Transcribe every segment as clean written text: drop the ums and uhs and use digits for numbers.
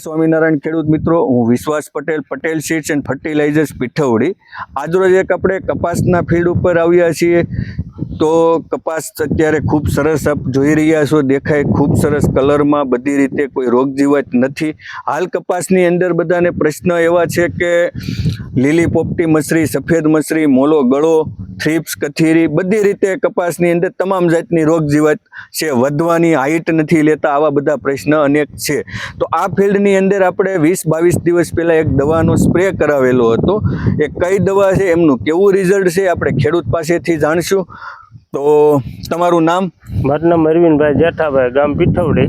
સ્વામિનારાયણ ખેડૂત મિત્રો, હું Vishwas Patel, Patel seeds and fertilisers Pithvadi. આજરોજ એક આપણે કપાસના ફિલ્ડ ઉપર આવ્યા છીએ. તો કપાસ અત્યારે ખૂબ સરસ આપ જોઈ રહ્યા છો, દેખાય ખૂબ સરસ કલરમાં, બધી રીતે કોઈ રોગ જીવાત નથી. હાલ કપાસની અંદર બધાને પ્રશ્ન એવા છે કે લીલી પોપટી મસરી, સફેદ મસરી, મોલો ગળો, થ્રીપ્સ, કથીરી, બધી રીતે કપાસની અંદર તમામ જાતની રોગ જીવાત છે, વધવાની હાઈટ નથી લેતા, આવા બધા પ્રશ્ન અનેક છે. તો આ ફિલ્ડની અંદર આપણે 20-22 દિવસ પહેલાં એક દવાનો સ્પ્રે કરાવેલો હતો. એ કઈ દવા છે, એમનું કેવું રિઝલ્ટ છે, આપણે ખેડૂત પાસેથી જાણશું. તો તમારું નામ? મારું નામ અરવિંદભાઈ જેઠાભાઈ, ગામ પીઠવડી.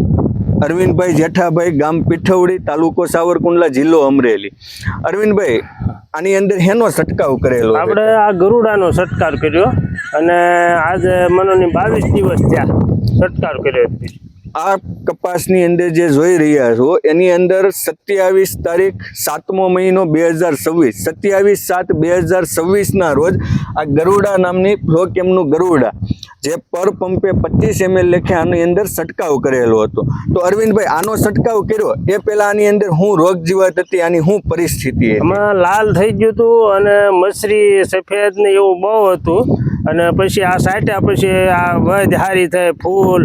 અરવિંદભાઈ જેઠાભાઈ, ગામ પીઠવડી, તાલુકો સાવરકુંડલા, જિલ્લો અમરેલી. અરવિંદભાઈ, આની અંદર હેનો છંટકાવ કરેલો? આપણે આ ગરુડાનો છંટકાવ કર્યો અને આજે મનોની 22 દિવસ થયા છંટકાવ કર્યો. આ કપાસની અંદર જે જોઈ રહ્યા છો એની અંદર 27 તારીખ 7મો મહિનો 2026, 27/7/2026 ના રોજ આ ગરુડા નામની ફ્લોક એમનું ગરુડા જે પર પંપે 25 ml લેખે આની અંદર છંટકાવ કરેલો હતો. તો અરવિંદભાઈ, આનો છંટકાવ કર્યો એ પહેલા આની અંદર હું રોગ જીવાત હતી, આની શું પરિસ્થિતિ? એમાં લાલ થઈ ગયું હતું અને મસરી સફેદ ને એવું બહુ હતું. અને પછી આ સાટ્યા પછી આ વધ હારી થઈ, ફૂલ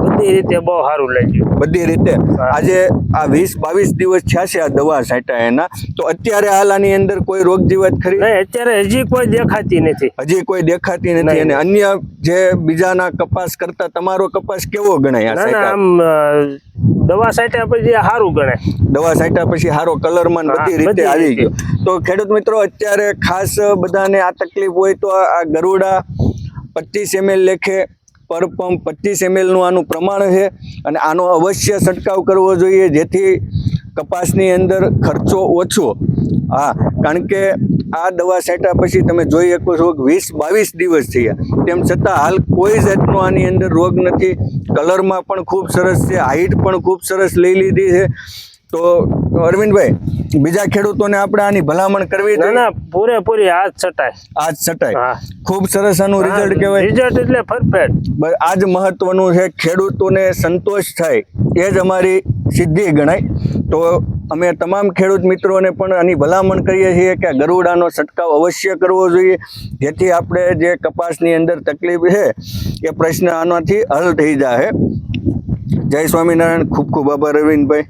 બધી રીતે બહુ સારું લાગ્યું. બધી રીતે આજે આ 20-22 દિવસ થયા છે આ દવા છાંટ્યા એના. તો અત્યારે હાલ આની અંદર કોઈ રોગ જીવાત ખરી? નહીં, અત્યારે હજી કોઈ દેખાતી નથી. હજી કોઈ દેખાતી નથી. અને અન્ય જે બીજાના કપાસ કરતા તમારો કપાસ કેવો ગણાય? આમ દવા છાંટ્યા પછી સારું ગણાય. દવા છાંટ્યા પછી સારો કલરમાં બધી રીતે આવી ગયો. તો ખેડૂત મિત્રો, અત્યારે ખાસ બધાને આ તકલીફ હોય તો આ ગરુડા 25 ml લેખે પર પંપ 25 ml નું આનું પ્રમાણ છે. અને આનો અવશ્ય છંટકાવ કરવો જોઈએ જેથી કપાસની અંદર ખર્ચો ઓછો. હા, કારણ કે આ દવા છાંટ્યા પછી તમે જોઈ શકો છો કે 20-22 દિવસ થયા, તેમ છતાં હાલ કોઈ જાતનો આની અંદર રોગ નથી. કલરમાં પણ ખૂબ સરસ છે, હાઈટ પણ ખૂબ સરસ લઈ લીધી છે. તો અરવિંદભાઈ, બીજા ખેડૂતોને આપણે આની ભલામણ કરવી? ના, પૂરેપૂરી આ જ છટાય. ખૂબ સરસ આનું રિઝલ્ટ કહેવાય. રિઝલ્ટ એટલે પરફેક્ટ. આ જ મહત્વનું છે, ખેડૂતોને સંતોષ થાય એ જ અમારી સિદ્ધિ ગણાય. તો અમે તમામ ખેડૂત મિત્રોને પણ આની ભલામણ કરીએ છીએ કે ગરુડાનો છંટકાવ અવશ્ય કરવો જોઈએ જેથી આપણે જે કપાસની અંદર તકલીફ છે એ પ્રશ્ન આનાથી હલ થઈ જાય. જય સ્વામિનારાયણ. ખૂબ ખૂબ આભાર અરવિંદભાઈ.